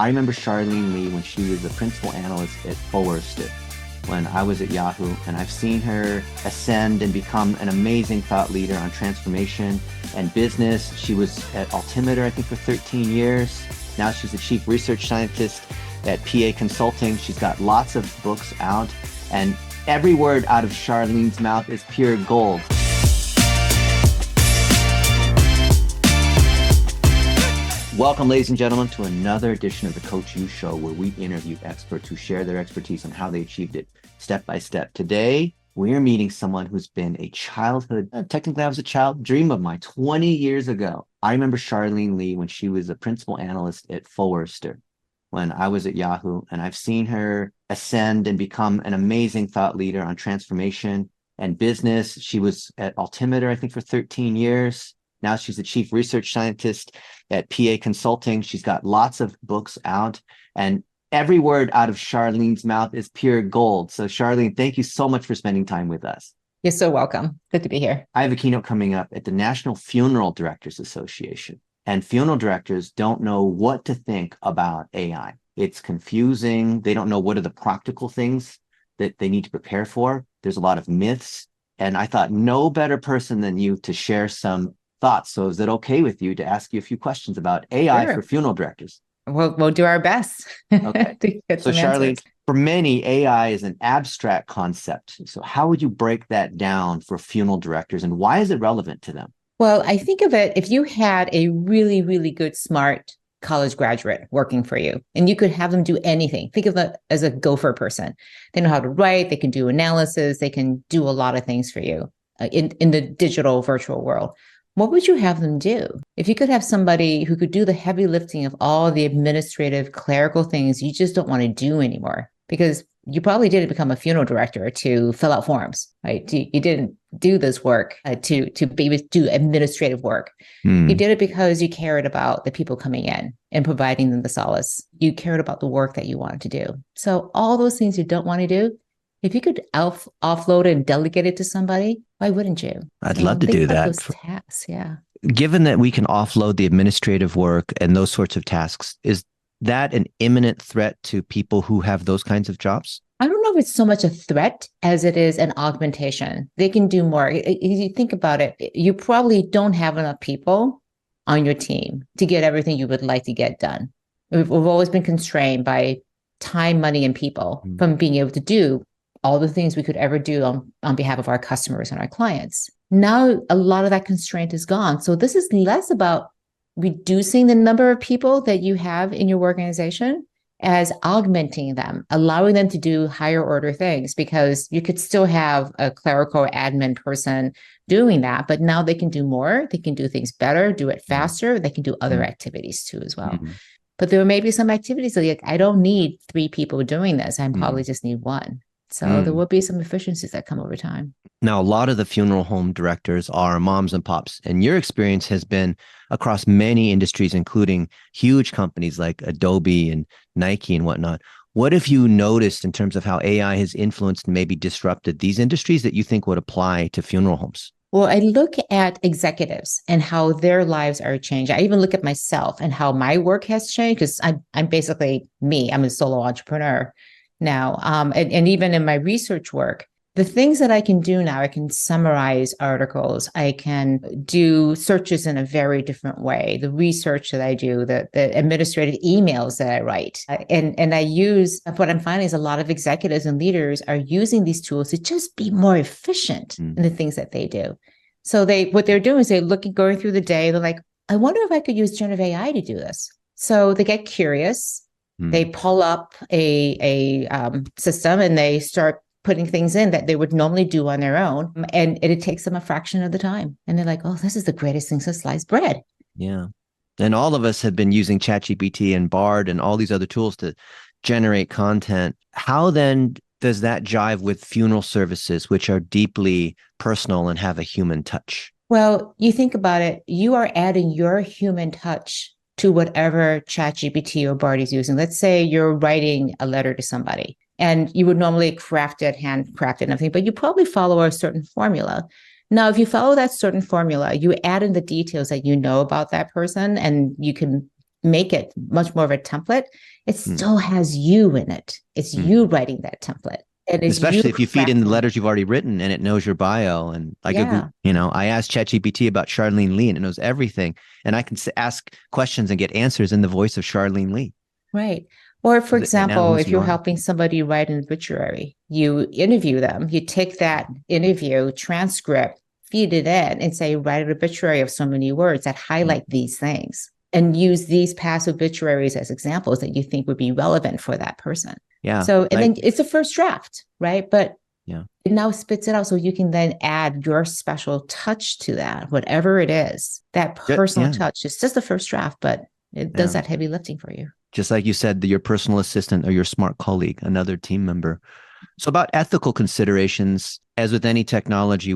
I remember Charlene Li when she was the principal analyst at Forrester when I was at Yahoo, and I've seen her ascend and become an amazing thought leader on transformation and business. She was at Altimeter, I think, for 13 years. Now she's the chief research scientist at PA Consulting. She's got lots of books out, and every word out of Charlene's mouth is pure gold. Welcome, ladies and gentlemen, to another edition of the Coach U Show, where we interview experts who share their expertise on how they achieved it step by step. Today, we're meeting someone who's been a childhood, technically I was a child, dream of mine 20 years ago. I remember Charlene Li when she was a principal analyst at Forrester when I was at Yahoo, and I've seen her ascend and become an amazing thought leader on transformation and business. She was at Altimeter, I think, for 13 years. Now she's the chief research scientist at PA Consulting. She's got lots of books out, and every word out of Charlene's mouth is pure gold. So Charlene, thank you so much for spending time with us. You're so welcome. Good to be here. I have a keynote coming up at the National Funeral Directors Association, and funeral directors don't know what to think about AI. It's confusing. They don't know what are the practical things that they need to prepare for. There's a lot of myths, and I thought no better person than you to share some thoughts. So is it okay with you to ask you a few questions about AI Sure. for funeral directors? We'll do our best. Okay. To get So some Charlene, answers. for many, AI is an abstract concept. So how would you break that down for funeral directors, and why is it relevant to them? Well, I think of it, if you had a really, really good, smart college graduate working for you, and you could have them do anything. Think of it as a gopher person. They know how to write, they can do analysis, they can do a lot of things for you in the digital virtual world. What would you have them do? If you could have somebody who could do the heavy lifting of all the administrative, clerical things you just don't want to do anymore, because you probably didn't become a funeral director to fill out forms, right? You didn't do this work to do administrative work. You did it because you cared about the people coming in and providing them the solace. You cared about the work that you wanted to do. So all those things you don't want to do, if you could offload it and delegate it to somebody, why wouldn't you? I'd So love to think do about that. those tasks. Yeah. Given that we can offload the administrative work and those sorts of tasks, is that an imminent threat to people who have those kinds of jobs? I don't know if it's so much a threat as it is an augmentation. They can do more. If you think about it, you probably don't have enough people on your team to get everything you would like to get done. We've always been constrained by time, money, and people from being able to do all the things we could ever do on behalf of our customers and our clients. Now, a lot of that constraint is gone. So this is less about reducing the number of people that you have in your organization as augmenting them, allowing them to do higher order things, because you could still have a clerical admin person doing that, but now they can do more. They can do things better, do it faster. They can do other activities too as well. But there may be some activities like, I don't need 3 people doing this. I probably just need 1. So there will be some efficiencies that come over time. Now, a lot of the funeral home directors are moms and pops, and your experience has been across many industries, including huge companies like Adobe and Nike and whatnot. What have you noticed in terms of how AI has influenced and maybe disrupted these industries that you think would apply to funeral homes? Well, I look at executives and how their lives are changing. I even look at myself and how my work has changed, because I'm basically me. I'm a solo entrepreneur now. And even in my research work, the things that I can do now, I can summarize articles. I can do searches in a very different way. The research that I do, the administrative emails that I write, and I use, what I'm finding is a lot of executives and leaders are using these tools to just be more efficient in the things that they do. So what they're doing is going through the day. They're like, I wonder if I could use generative AI to do this. So they get curious. They pull up a system and they start putting things in that they would normally do on their own. And it takes them a fraction of the time. And they're like, oh, this is the greatest thing since sliced bread. Yeah. And all of us have been using ChatGPT and Bard and all these other tools to generate content. How then does that jive with funeral services, which are deeply personal and have a human touch? Well, you think about it, you are adding your human touch to whatever ChatGPT or Bard is using. Let's say you're writing a letter to somebody, and you would normally craft it, handcraft it and everything, but you probably follow a certain formula. Now, if you follow that certain formula, you add in the details that you know about that person, and you can make it much more of a template, it Mm. still has you in it. It's you Mm. writing that template. And it's you Especially if you feed in the crafting it. letters you've already written and it knows your bio. And like, Yeah, I asked ChatGPT about Charlene Li and it knows everything. And I can ask questions and get answers in the voice of Charlene Li right. Or, for because it now example, knows if who you you're are. helping somebody write an obituary, you interview them, you take that interview transcript, feed it in, and say, write an obituary of so many words that Mm. highlight these things, and use these past obituaries as examples that you think would be relevant for that person. Yeah. So, and Like, then it's a first draft, right? But yeah. it now spits it out so you can then add your special touch to that, whatever it is, that personal Yeah. touch. It's just the first draft, but it does Yeah. that heavy lifting for you. Just like you said, your personal assistant or your smart colleague, another team member. So, about ethical considerations, as with any technology,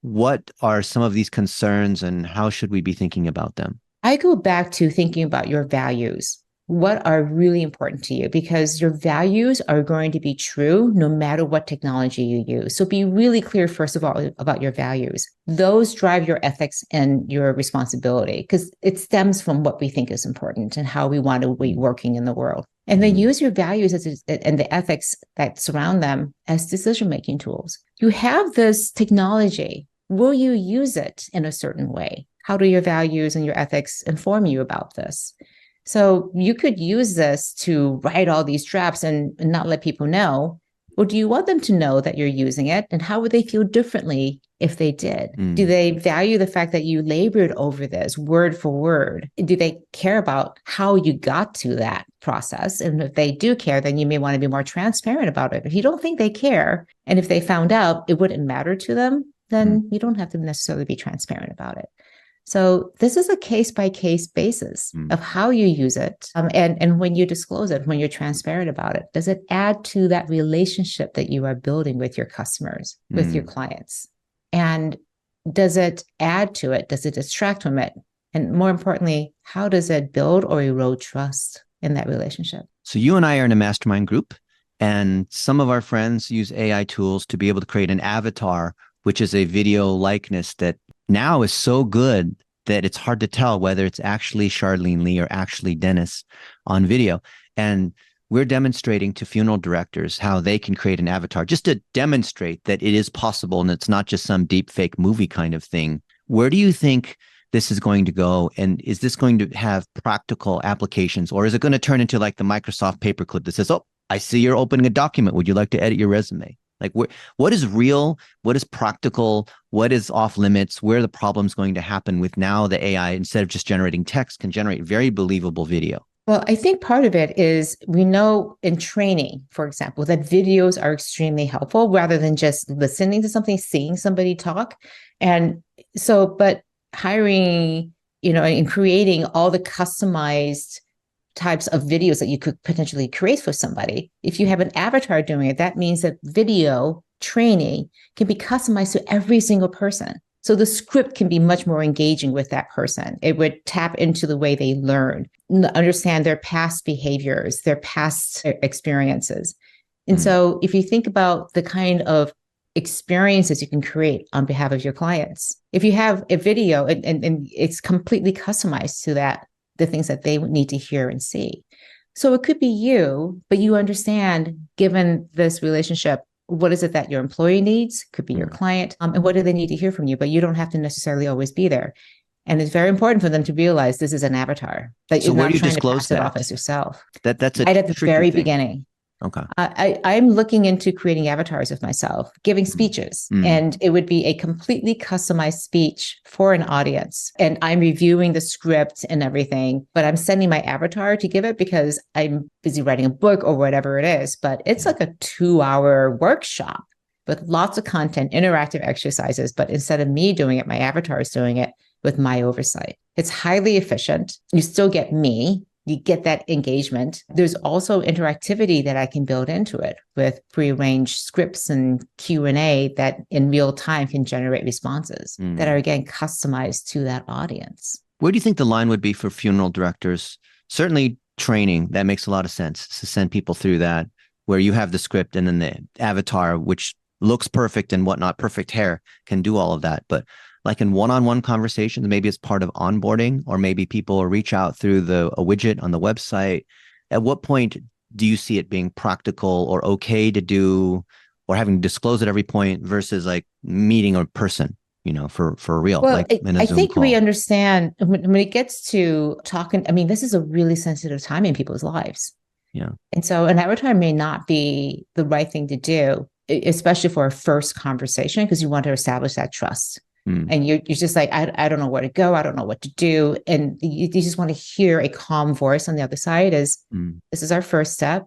what are some of these concerns and how should we be thinking about them? I go back to thinking about your values. What are really important to you? Because your values are going to be true no matter what technology you use. So be really clear, first of all, about your values. Those drive your ethics and your responsibility because it stems from what we think is important and how we want to be working in the world. And then Mm. use your values and the ethics that surround them as decision making tools. You have this technology. Will you use it in a certain way? How do your values and your ethics inform you about this? So you could use this to write all these drafts and not let people know. Or do you want them to know that you're using it? And how would they feel differently if they did? Do Mm. they value the fact that you labored over this word for word? Do they care about how you got to that process? And if they do care, then you may want to be more transparent about it. If you don't think they care, and if they found out it wouldn't matter to them, Mm. then you don't have to necessarily be transparent about it. So this is a case by case basis Mm. of how you use it, and when you disclose it, when you're transparent about it, does it add to that relationship that you are building with your customers, with your Mm. clients, and does it add to it? Does it distract from it? And more importantly, how does it build or erode trust in that relationship? So, you and I are in a mastermind group, and some of our friends use AI tools to be able to create an avatar, which is a video likeness that now is so good that it's hard to tell whether it's actually Charlene Li or actually Dennis on video. And we're demonstrating to funeral directors how they can create an avatar just to demonstrate that it is possible and it's not just some deep fake movie kind of thing. Where do you think this is going to go? And is this going to have practical applications, or is it going to turn into like the Microsoft paperclip that says, oh, I see you're opening a document. Would you like to edit your resume? Like, what is real? What is practical? What is off limits? Where are the problems going to happen with now the AI, instead of just generating text, can generate very believable video? Well, I think part of it is we know in training, for example, that videos are extremely helpful rather than just listening to something, seeing somebody talk. And so, but hiring, and creating all the customized types of videos that you could potentially create for somebody. If you have an avatar doing it, that means that video training can be customized to every single person. So the script can be much more engaging with that person. It would tap into the way they learn, understand their past behaviors, their past experiences. And so if you think about the kind of experiences you can create on behalf of your clients, if you have a video and it's completely customized to that, the things that they need to hear and see. So it could be you, but you understand, given this relationship, what is it that your employee needs? Could be your client, and what do they need to hear from you? But you don't have to necessarily always be there. And it's very important for them to realize this is an avatar, that So you're where not do you trying to disclose pass it off that? as yourself. That's a Right at the tricky very thing. beginning. Okay. I'm looking into creating avatars of myself, giving speeches, Mm. and it would be a completely customized speech for an audience. And I'm reviewing the script and everything, but I'm sending my avatar to give it because I'm busy writing a book or whatever it is. But it's like a 2-hour workshop with lots of content, interactive exercises. But instead of me doing it, my avatar is doing it with my oversight. It's highly efficient. You still get me. You get that engagement. There's also interactivity that I can build into it with prearranged scripts and Q&A that in real time can generate responses that are, again, customized to that audience. Where do you think the line would be for funeral directors? Certainly training, that makes a lot of sense to send people through that, where you have the script and then the avatar, which looks perfect and whatnot, perfect hair, can do all of that. But like in one-on-one conversations, maybe it's part of onboarding, or maybe people reach out through a widget on the website. At what point do you see it being practical or okay to do, or having to disclose at every point versus like meeting a person, for real, Well, like in a I Zoom think we call? understand when it gets to talking. I mean, this is a really sensitive time in people's lives. Yeah. And so an avatar may not be the right thing to do, especially for a first conversation, because you want to establish that trust. Mm, And you're just like, I don't know where to go. I don't know what to do. And you just want to hear a calm voice on the other side is, mm, this is our first step,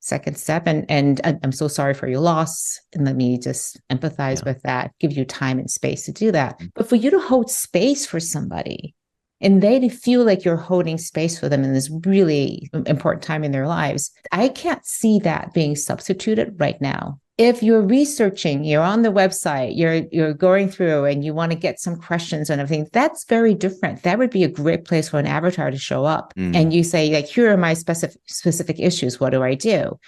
second step. And I'm so sorry for your loss. And let me just empathize yeah. with that, give you time and space to do that. Mm, But for you to hold space for somebody and they to feel like you're holding space for them in this really important time in their lives, I can't see that being substituted right now. If you're researching, you're on the website, you're going through and you want to get some questions and everything, that's very different. That would be a great place for an avatar to show up. mm, And you say, like, here are my specific issues. What do I do?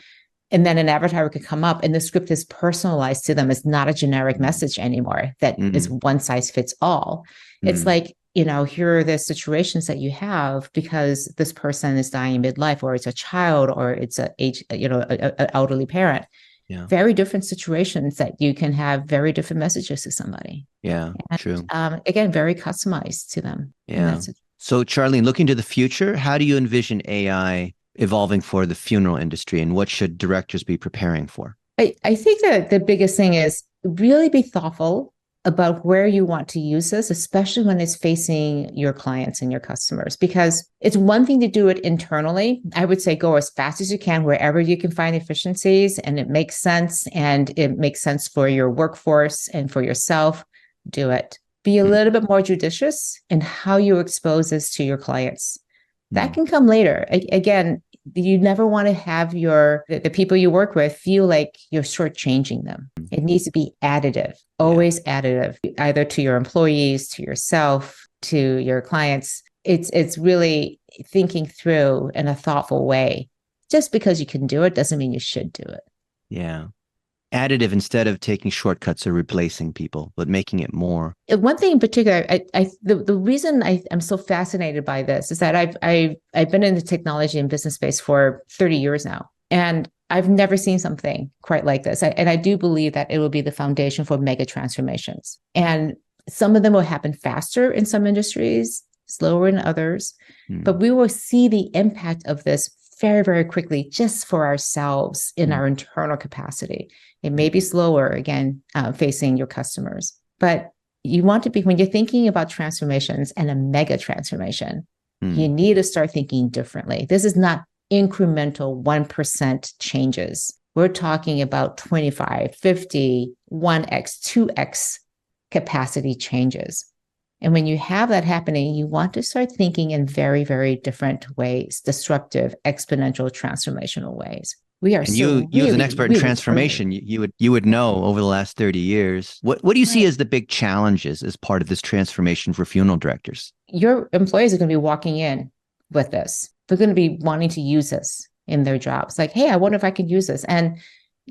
And then an avatar could come up and the script is personalized to them. It's not a generic mm, message anymore that is mm, one size fits all. It's mm, like, here are the situations that you have because this person is dying in midlife, or it's a child, or it's a age, an elderly parent. yeah. Very different situations that you can have very different messages to somebody. Yeah. And True. again, very customized to them. And Yeah. that's So, Charlene, looking to the future, how do you envision AI evolving for the funeral industry, and what should directors be preparing for? I think that the biggest thing is really be thoughtful about where you want to use this, especially when it's facing your clients and your customers, because it's one thing to do it internally. I would say go as fast as you can wherever you can find efficiencies and it makes sense for your workforce and for yourself. Do it. Be a Mm, little bit more judicious in how you expose this to your clients. That mm, can come later. Again, you never want to have the people you work with feel like you're shortchanging them. mm. It needs to be additive, Yeah. always additive, either to your employees, to yourself, to your clients. It's really thinking through in a thoughtful way. Just because you can do it doesn't mean you should do it. Yeah. Additive instead of taking shortcuts or replacing people, but making it more. One thing in particular, the reason I'm so fascinated by this is that I've been in the technology and business space for 30 years now, and I've never seen something quite like this. And I do believe that it will be the foundation for mega transformations. And some of them will happen faster in some industries, slower in others, but Mm, we will see the impact of this very, very quickly just for ourselves in mm, our internal capacity. It may be mm, slower, again, facing your customers, but you want to be, when you're thinking about transformations and a mega transformation, you mm. need to start thinking differently. This is not incremental 1% changes. We're talking about 25, 50, 1x, 2x capacity changes. And when you have that happening, you want to start thinking in very, very different ways, disruptive, exponential, transformational ways. We are And still you as an really, expert in really early. transformation, you would know over the last 30 years. What do you see Right. as the big challenges as part of this transformation for funeral directors? Your employees are going to be walking in with this. They're going to be wanting to use this in their jobs. Like, hey, I wonder if I can use this. And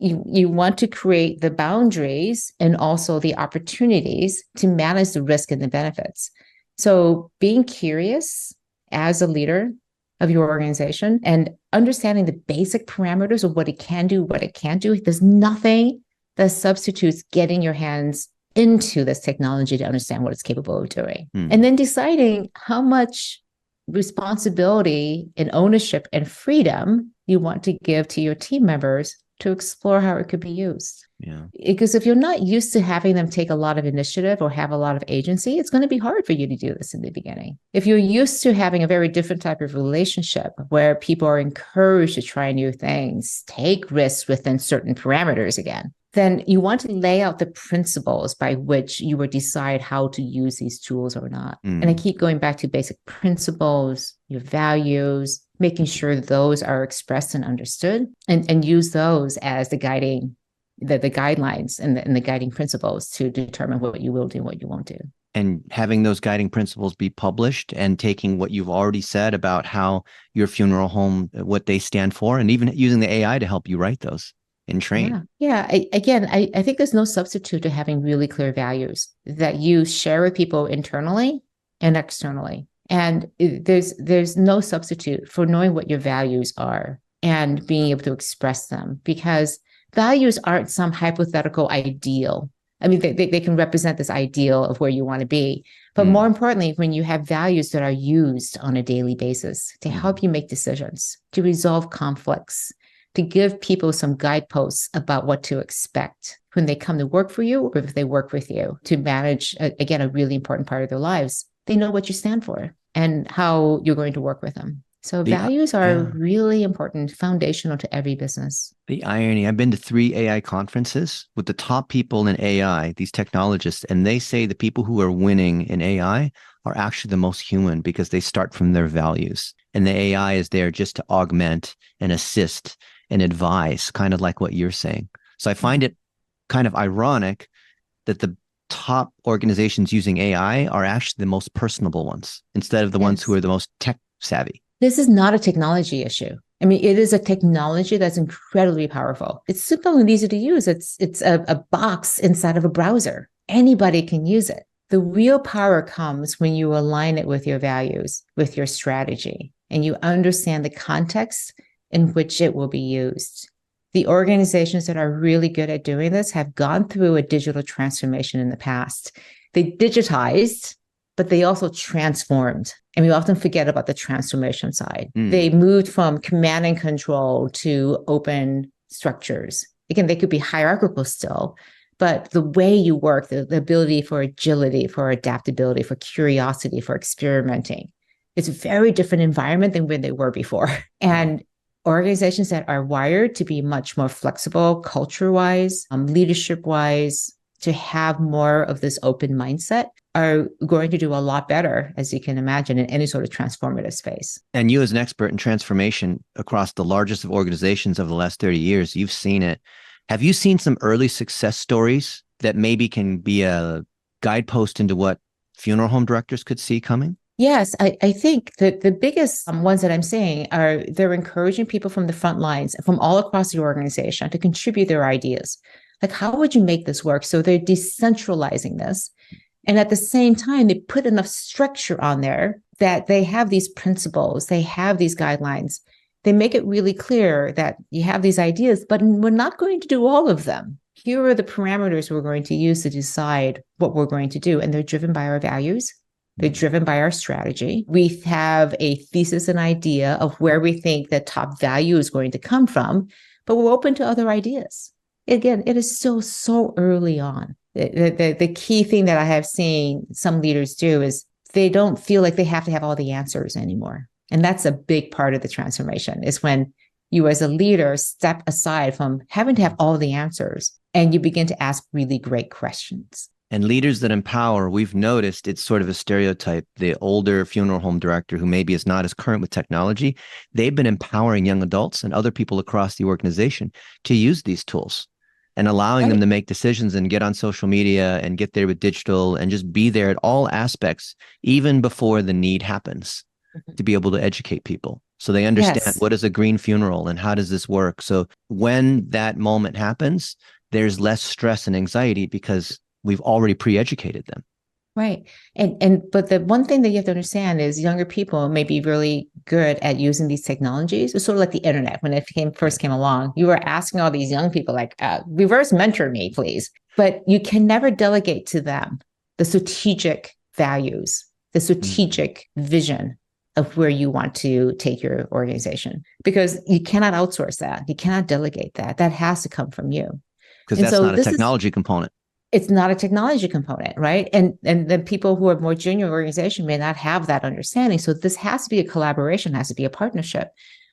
you want to create the boundaries and also the opportunities to manage the risk and the benefits. So being curious as a leader of your organization and understanding the basic parameters of what it can do, what it can't do. There's nothing that substitutes getting your hands into this technology to understand what it's capable of doing. And Hmm. then deciding how much responsibility and ownership and freedom you want to give to your team members to explore how it could be used. Yeah. Because if you're not used to having them take a lot of initiative or have a lot of agency, it's going to be hard for you to do this in the beginning. If you're used to having a very different type of relationship where people are encouraged to try new things, take risks within certain parameters again, then you want to lay out the principles by which you will decide how to use these tools or not. And I Hmm. keep going back to basic principles, your values, making sure those are expressed and understood, and use those as the guidelines and the guiding principles to determine what you will do and what you won't do. And having those guiding principles be published, and taking what you've already said about how your funeral home, what they stand for, and even using the AI to help you write those. and train. Yeah. I think there's no substitute to having really clear values that you share with people internally and externally. And there's no substitute for knowing what your values are and being able to express them, because values aren't some hypothetical ideal. I mean, they can represent this ideal of where you want to be. But more importantly, when you have values that are used on a daily basis to help you make decisions, to resolve conflicts, to give people some guideposts about what to expect when they come to work for you or if they work with you, to manage, again, a really important part of their lives. They know what you stand for and how you're going to work with them. So values are really important, foundational to every business. The irony, I've been to 3 AI conferences with the top people in AI, these technologists, and they say the people who are winning in AI are actually the most human because they start from their values. And the AI is there just to augment and assist and advise, kind of like what you're saying. So I find it kind of ironic that the top organizations using AI are actually the most personable ones instead of the ones who are the most tech savvy. This is not a technology issue. I mean, it is a technology that's incredibly powerful. It's simple and easy to use. It's a box inside of a browser. Anybody can use it. The real power comes when you align it with your values, with your strategy, and you understand the context in which it will be used. The organizations that are really good at doing this have gone through a digital transformation in the past. They digitized, but they also transformed. And we often forget about the transformation side. They moved from command and control to open structures. Again, they could be hierarchical still, but the way you work, the ability for agility, for adaptability, for curiosity, for experimenting, it's a very different environment than when they were before. And organizations that are wired to be much more flexible, culture-wise, leadership-wise, to have more of this open mindset are going to do a lot better, as you can imagine, in any sort of transformative space. And you, as an expert in transformation across the largest of organizations over the last 30 years, you've seen it. Have you seen some early success stories that maybe can be a guidepost into what funeral home directors could see coming? Yes, I think that the biggest ones that I'm seeing are they're encouraging people from the front lines, from all across the organization, to contribute their ideas. Like, how would you make this work? So they're decentralizing this. And at the same time, they put enough structure on there that they have these principles, they have these guidelines. They make it really clear that you have these ideas, but we're not going to do all of them. Here are the parameters we're going to use to decide what we're going to do. And they're driven by our values. They're driven by our strategy. We have a thesis and idea of where we think the top value is going to come from, but we're open to other ideas. Again, it is still so early on. The key thing that I have seen some leaders do is they don't feel like they have to have all the answers anymore. And that's a big part of the transformation, is when you as a leader step aside from having to have all the answers and you begin to ask really great questions. And leaders that empower, we've noticed it's sort of a stereotype. The older funeral home director who maybe is not as current with technology, they've been empowering young adults and other people across the organization to use these tools and allowing them to make decisions and get on social media and get there with digital and just be there at all aspects, even before the need happens, to be able to educate people. So they understand what is a green funeral and how does this work? So when that moment happens, there's less stress and anxiety because we've already pre-educated them. Right. But the one thing that you have to understand is younger people may be really good at using these technologies. It's sort of like the internet. When it first came along, you were asking all these young people, like, reverse mentor me, please. But you can never delegate to them the strategic values, the strategic vision of where you want to take your organization, because you cannot outsource that. You cannot delegate that. That has to come from you. Because that's not a technology component. It's not a technology component, right? And the people who are more junior organization may not have that understanding. So this has to be a collaboration, has to be a partnership.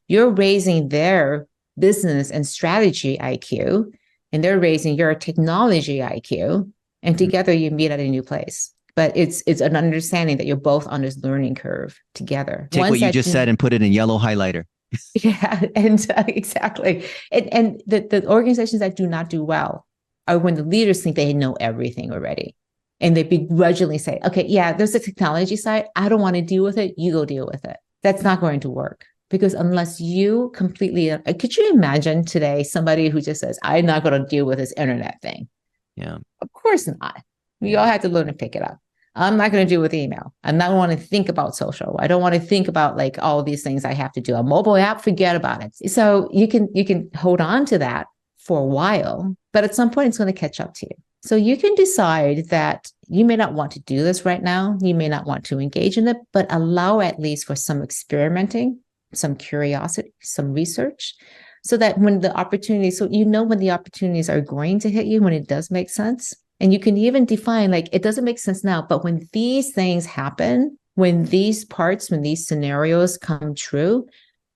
You're raising their business and strategy IQ, and they're raising your technology IQ, and together you meet at a new place. But it's an understanding that you're both on this learning curve together. Take what you just said and put it in yellow highlighter. Yeah, and exactly. And the organizations that do not do well are when the leaders think they know everything already. And they begrudgingly say, okay, yeah, there's a technology side. I don't want to deal with it. You go deal with it. That's not going to work. Because unless you completely, could you imagine today somebody who just says, I'm not going to deal with this internet thing? Yeah. Of course not. We all Yeah. have to learn to pick it up. I'm not going to deal with email. I'm not want to think about social. I don't want to think about like all these things I have to do. A mobile app, forget about it. So you can hold on to that for a while, but at some point it's going to catch up to you. So you can decide that you may not want to do this right now. You may not want to engage in it, but allow at least for some experimenting, some curiosity, some research, so that when the opportunities, so you know when the opportunities are going to hit you, when it does make sense. And you can even define like, it doesn't make sense now, but when these things happen, when these parts, when these scenarios come true,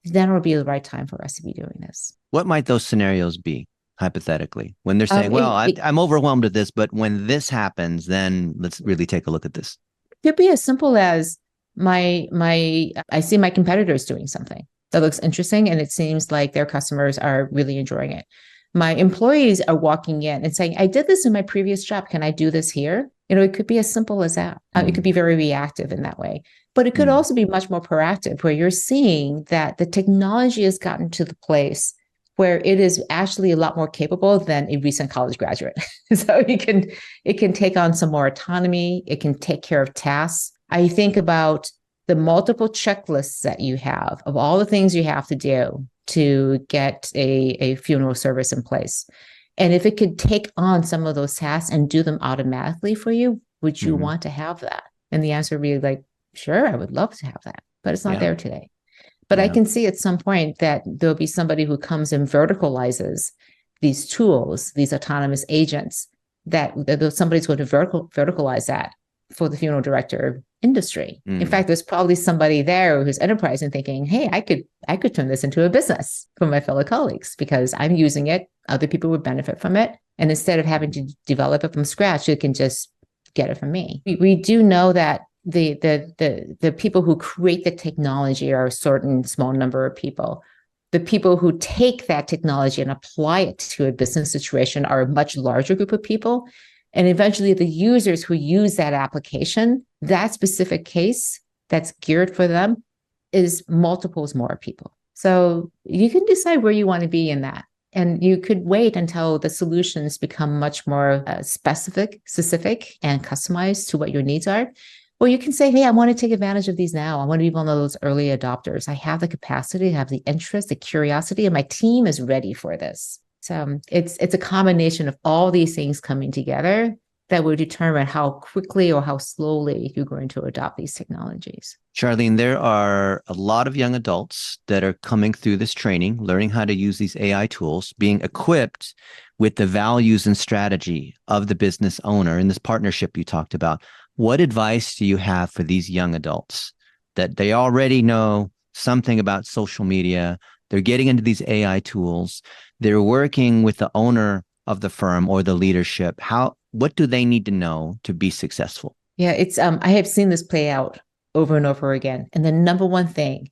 then it'll be the right time for us to be doing this. What might those scenarios be, hypothetically, when they're saying, well, It I'm overwhelmed with this, but when this happens, then let's really take a look at this. could be as simple as I see my competitors doing something that looks interesting and it seems like their customers are really enjoying it. My employees are walking in and saying, I did this in my previous job. Can I do this here? It could be as simple as that. It could be very reactive in that way, but it could also be much more proactive where you're seeing that the technology has gotten to the place where it is actually a lot more capable than a recent college graduate. So it can take on some more autonomy. It can take care of tasks. I think about the multiple checklists that you have of all the things you have to do to get a funeral service in place. And if it could take on some of those tasks and do them automatically for you, would you want to have that? And the answer would be like, sure, I would love to have that, but it's not there today. But I can see at some point that there'll be somebody who comes and verticalizes these tools, these autonomous agents, that somebody's going to verticalize that for the funeral director industry. In fact, there's probably somebody there who's enterprise and thinking, hey, I could turn this into a business for my fellow colleagues because I'm using it. Other people would benefit from it. And instead of having to develop it from scratch, you can just get it from me. We do know that the people who create the technology are a certain small number of people. The people who take that technology and apply it to a business situation are a much larger group of people. And eventually the users who use that application, that specific case that's geared for them is multiples more people. So you can decide where you want to be in that. And you could wait until the solutions become much more specific, and customized to what your needs are. Or you can say, hey, I want to take advantage of these now. I want to be one of those early adopters. I have the capacity, I have the interest, the curiosity, and my team is ready for this. So it's a combination of all these things coming together that will determine how quickly or how slowly you're going to adopt these technologies. Charlene, there are a lot of young adults that are coming through this training, learning how to use these AI tools, being equipped with the values and strategy of the business owner in this partnership you talked about. What advice do you have for these young adults that they already know something about social media? They're getting into these AI tools. They're working with the owner of the firm or the leadership. What do they need to know to be successful? Yeah, it's I have seen this play out over and over again. And the number one thing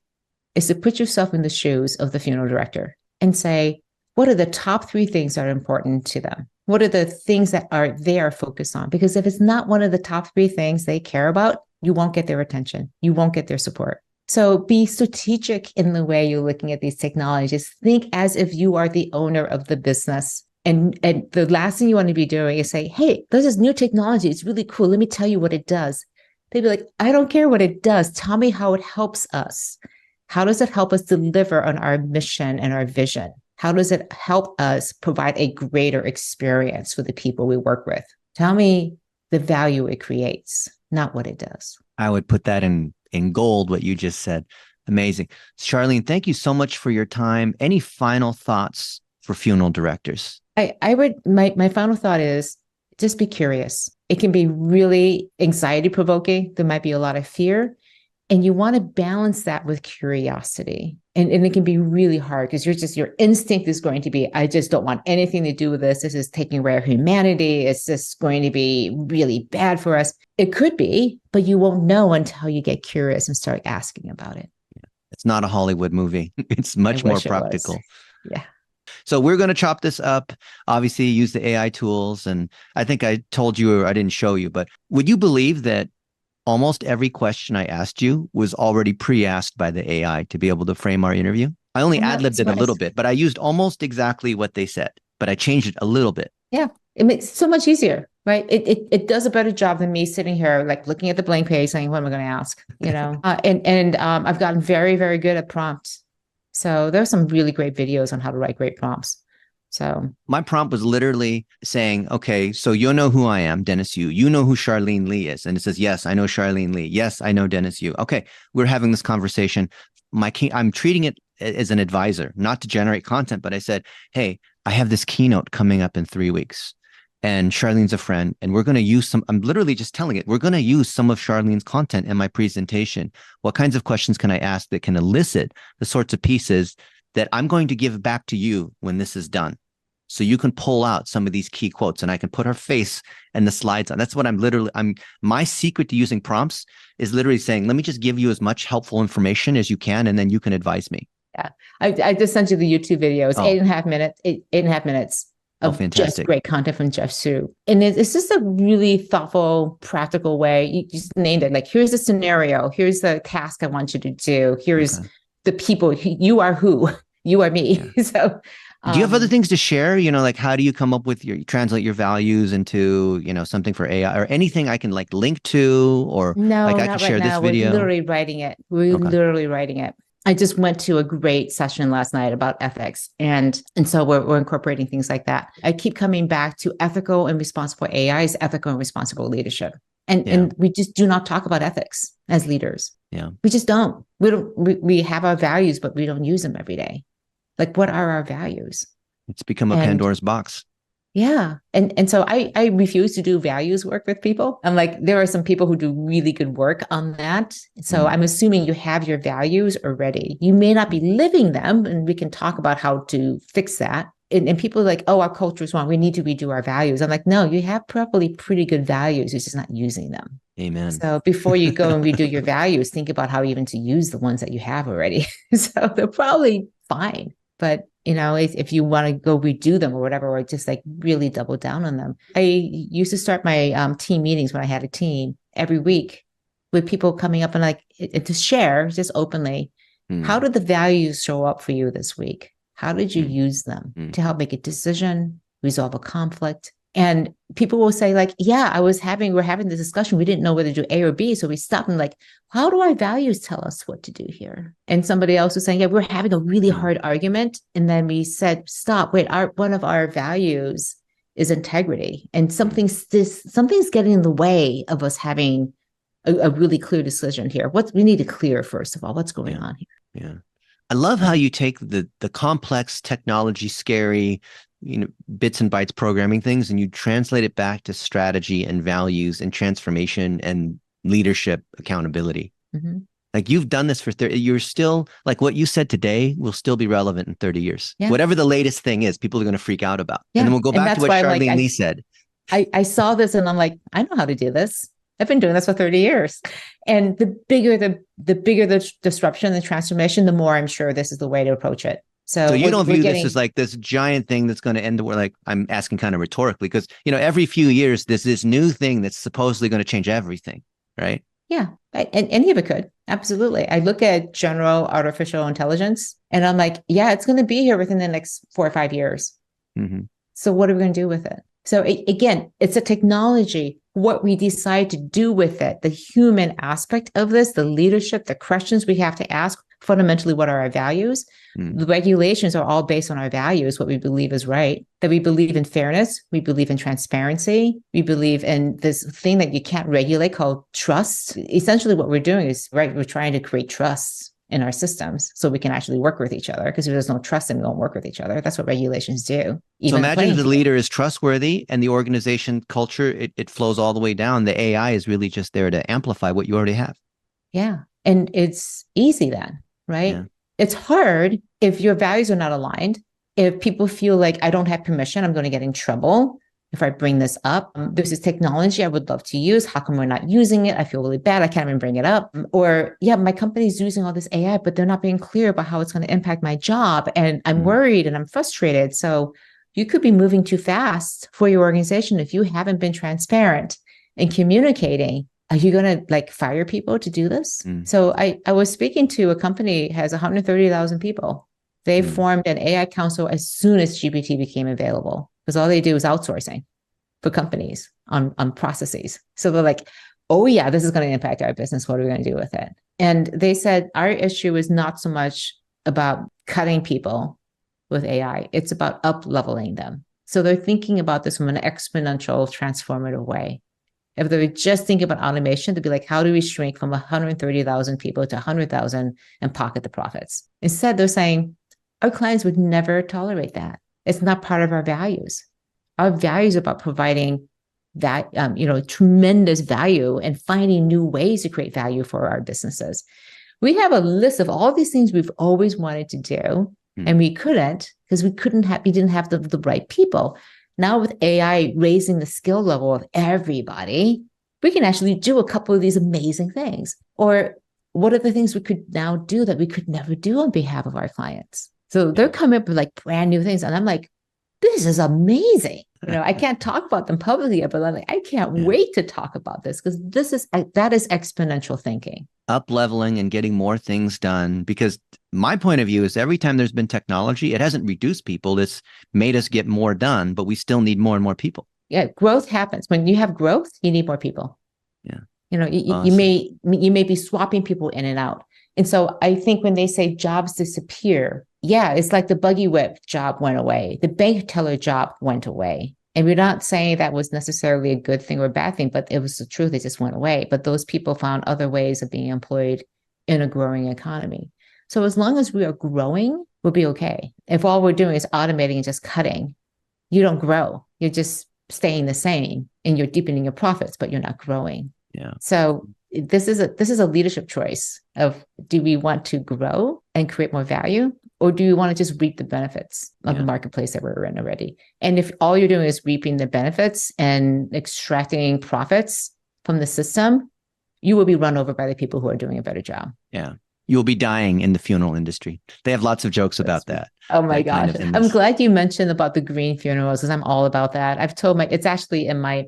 is to put yourself in the shoes of the funeral director and say, what are the top 3 things that are important to them? What are the things that they are focused on? Because if it's not one of the top 3 things they care about, you won't get their attention. You won't get their support. So be strategic in the way you're looking at these technologies. Think as if you are the owner of the business. And the last thing you want to be doing is say, hey, there's this new technology. It's really cool. Let me tell you what it does. They'd be like, I don't care what it does. Tell me how it helps us. How does it help us deliver on our mission and our vision? How does it help us provide a greater experience for the people we work with? Tell me the value it creates, not what it does. I would put that in gold, what you just said. Amazing. Charlene, thank you so much for your time. Any final thoughts for funeral directors? My final thought is just be curious. It can be really anxiety provoking. There might be a lot of fear. And you want to balance that with curiosity. And it can be really hard because your instinct is going to be, I just don't want anything to do with this. This is taking away our humanity. It's just going to be really bad for us. It could be, but you won't know until you get curious and start asking about it. It's not a Hollywood movie. It's much more practical. Yeah. So we're going to chop this up, obviously use the AI tools. And I think I told you, or I didn't show you, but would you believe that almost every question I asked you was already pre-asked by the AI to be able to frame our interview. I only I'm not ad-libbed it a little surprised. bit, but I used almost exactly what they said, but I changed it a little bit. Yeah, it makes it so much easier, right? It does a better job than me sitting here like looking at the blank page saying, what am I going to ask? And I've gotten very, very good at prompts. So there's some really great videos on how to write great prompts. So My prompt was literally saying, okay, so you know who I am, Dennis Yu. You know who Charlene Li is. And it says, yes, I know Charlene Li. Yes, I know Dennis Yu. Okay, we're having this conversation. I'm treating it as an advisor, not to generate content, but I said, hey, I have this keynote coming up in 3 weeks. And Charlene's a friend, and we're going to use I'm literally just telling it, we're going to use some of Charlene's content in my presentation. What kinds of questions can I ask that can elicit the sorts of pieces that I'm going to give back to you when this is done? So you can pull out some of these key quotes and I can put her face and the slides on. That's what my secret to using prompts is literally saying, let me just give you as much helpful information as you can, and then you can advise me. yeah, I just sent you the YouTube video. It's Oh, 8.5 minutes, eight and a half minutes oh, of just fantastic. great content from Jeff Su. And it's just a really thoughtful, practical way. You just named it. Like, here's the scenario. Here's the task I want you to do. Here's Okay. the people. You are who? You are me. Yeah. So, Do you have other um, things to share? Like how do you come up with you translate your values into, something for AI or anything I can like link to, or like no, I can not right share this now. We're video? literally writing it. We're Okay. literally writing it. I just went to a great session last night about ethics. And so we're incorporating things like that. I keep coming back to ethical and responsible AI is ethical and responsible leadership. And, Yeah. and we just do not talk about ethics as leaders. Yeah. We just don't. We have our values, but we don't use them every day. Like, what are our values? It's become a And Pandora's box. yeah. And so I refuse to do values work with people. I'm like, there are some people who do really good work on that. So Mm. I'm assuming you have your values already. You may not be living them, and we can talk about how to fix that. And people are like, oh, our culture is wrong. We need to redo our values. I'm like, no, you have probably pretty good values. You're just not using them. Amen. So before you go and redo your values, think about how even to use the ones that you have already. So they're probably fine. But if you want to go redo them or whatever, or just like really double down on them. I used to start my team meetings when I had a team every week with people coming up and like to share just openly. How Mm. did the values show up for you this week? How did you Mm. use them Mm. to help make a decision, resolve a conflict? And people will say, like, yeah, we're having this discussion. We didn't know whether to do A or B. So we stopped and like, how do our values tell us what to do here? And somebody else was saying, yeah, we're having a really Mm. hard argument. And then we said, stop, wait, one of our values is integrity. And Mm. something's getting in the way of us having a really clear decision here. We need to clear, first of all, what's going Yeah. on here. Yeah. I love how you take the complex technology, scary, bits and bytes programming things, and you translate it back to strategy and values and transformation and leadership accountability. Mm-hmm. Like you've done this for 30, you're still like what you said today will still be relevant in 30 years. Yeah. Whatever the latest thing is, people are going to freak out about. Yeah. And then we'll go And back to that's what why I'm like, Charlene Li said. I saw this and I'm like, I know how to do this. I've been doing this for 30 years. And the bigger the disruption, the transformation, the more I'm sure this is the way to approach it. So So you don't we're view this getting, as like this giant thing that's going to end the world. Like I'm asking kind of rhetorically, because every few years there's this new thing that's supposedly going to change everything, right? yeah, and any of it could. Absolutely. I look at general artificial intelligence and I'm like, yeah, it's going to be here within the next 4 or 5 years. Mm-hmm. So what are we going to do with it? So again, it's a technology. What we decide to do with it, the human aspect of this, the leadership, the questions we have to ask, fundamentally, what are our values? Mm. The regulations are all based on our values, what we believe is right, that we believe in fairness, we believe in transparency, we believe in this thing that you can't regulate called trust. Essentially, what we're doing is, right, we're trying to create trust in our systems so we can actually work with each other, because if there's no trust, then we won't work with each other. That's what regulations do. So Even the imagine playing the field. leader is trustworthy and the organization culture, it flows all the way down. The AI is really just there to amplify what you already have. Yeah. And it's easy then, right? Yeah. It's hard if your values are not aligned. If people feel like I don't have permission, I'm going to get in trouble if I bring this up. There's this technology I would love to use. How come we're not using it? I feel really bad. I can't even bring it up. Or, yeah, my company's using all this AI, but they're not being clear about how it's going to impact my job. And I'm worried and I'm frustrated. So you could be moving too fast for your organization if you haven't been transparent and communicating are you going to like fire people to do this? So I was speaking to a company has 130,000 people. They formed an AI council as soon as GPT became available because all they do is outsourcing for companies on processes. So they're like, oh yeah, this is going to impact our business. What are we going to do with it? And they said, our issue is not so much about cutting people with AI. It's about up-leveling them. So they're thinking about this from an exponential, transformative way. If they were just thinking about automation, they'd be like, how do we shrink from 130,000 people to 100,000 and pocket the profits? Instead, they're saying, our clients would never tolerate that. It's not part of our values. Our values are about providing that, tremendous value and finding new ways to create value for our businesses. We have a list of all these things we've always wanted to do, and we couldn't because we didn't have the right people. Now with AI raising the skill level of everybody, we can actually do a couple of these amazing things. Or what are the things we could now do that we could never do on behalf of our clients? So they're coming up with like brand new things. And I'm like, this is amazing. I can't talk about them publicly yet, but I'm like, I can't wait to talk about this because that is exponential thinking. Up leveling and getting more things done. Because my point of view is every time there's been technology, it hasn't reduced people. It's made us get more done, but we still need more and more people. Yeah, growth happens. When you have growth, you need more people. Yeah. Awesome. you may be swapping people in and out. And so I think when they say jobs disappear, yeah, it's like the buggy whip job went away. The bank teller job went away. And we're not saying that was necessarily a good thing or a bad thing, but it was the truth. It just went away. But those people found other ways of being employed in a growing economy. So as long as we are growing, we'll be okay. If all we're doing is automating and just cutting, you don't grow. You're just staying the same and you're deepening your profits, but you're not growing. Yeah. So this is a leadership choice of, do we want to grow and create more value, or do you want to just reap the benefits of the marketplace that we're in already? And if all you're doing is reaping the benefits and extracting profits from the system, you will be run over by the people who are doing a better job. Yeah. You'll be dying in the funeral industry. They have lots of jokes about that. Oh my gosh. I'm glad you mentioned about the green funerals because I'm all about that. I've told it's actually in my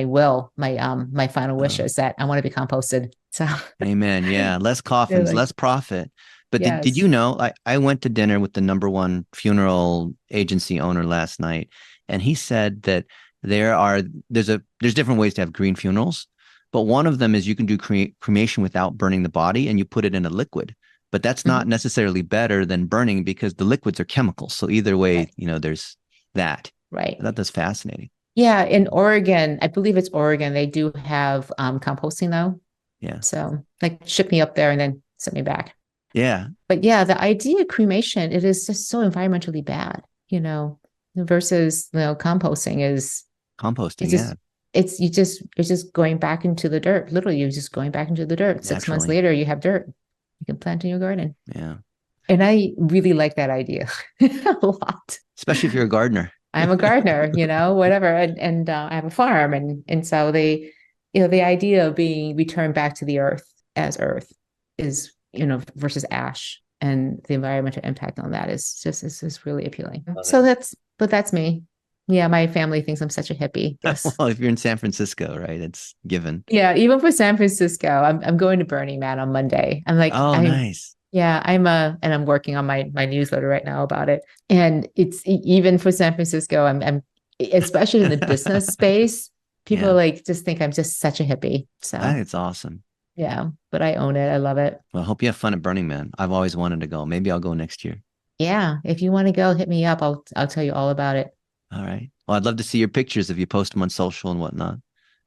will, my final wishes that I want to be composted. So amen. Yeah. Less coffins, less profit. But did you know, I went to dinner with the #1 funeral agency owner last night, and he said that there's different ways to have green funerals, but one of them is you can do cremation without burning the body and you put it in a liquid. But that's not necessarily better than burning because the liquids are chemicals. So either way, there's that. Right. I thought that's fascinating. Yeah. In Oregon, I believe it's Oregon, they do have composting though. Yeah. So like ship me up there and then send me back. Yeah. But yeah, the idea of cremation, it is just so environmentally bad, versus, composting is. Composting, It's just going back into the dirt. Literally, you're just going back into the dirt. Naturally. 6 months later, you have dirt. You can plant in your garden. Yeah. And I really like that idea a lot. Especially if you're a gardener. I'm a gardener, whatever. And I have a farm. And so the idea of being returned back to the earth as earth is, versus ash, and the environmental impact on that is just really appealing. So that's me. Yeah, my family thinks I'm such a hippie. Yes. Well, if you're in San Francisco, right, it's given. Yeah, even for San Francisco, I'm going to Burning Man on Monday. I'm like, nice. Yeah, and I'm working on my newsletter right now about it. And it's even for San Francisco, I'm especially in the business space, people just think I'm just such a hippie. So I think it's awesome. Yeah, but I own it. I love it. Well, I hope you have fun at Burning Man. I've always wanted to go. Maybe I'll go next year. Yeah, if you want to go, hit me up. I'll tell you all about it. All right. Well, I'd love to see your pictures if you post them on social and whatnot.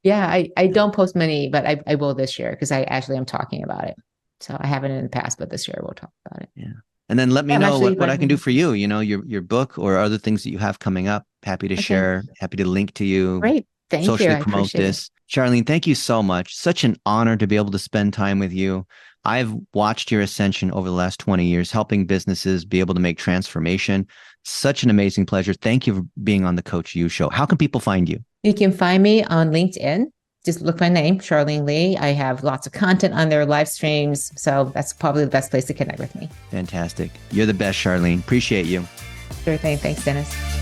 Yeah, I don't post many, but I will this year because I actually am talking about it. So I haven't in the past, but this year we'll talk about it. Yeah. And then let me know what I can do for you, your book or other things that you have coming up. Happy to share, happy to link to you. Great. Thank you. Socially promote this. Charlene, thank you so much. Such an honor to be able to spend time with you. I've watched your ascension over the last 20 years, helping businesses be able to make transformation. Such an amazing pleasure. Thank you for being on the Coach U Show. How can people find you? You can find me on LinkedIn. Just look my name, Charlene Li. I have lots of content on there, live streams. So that's probably the best place to connect with me. Fantastic. You're the best, Charlene. Appreciate you. Sure thing. Thanks, Dennis.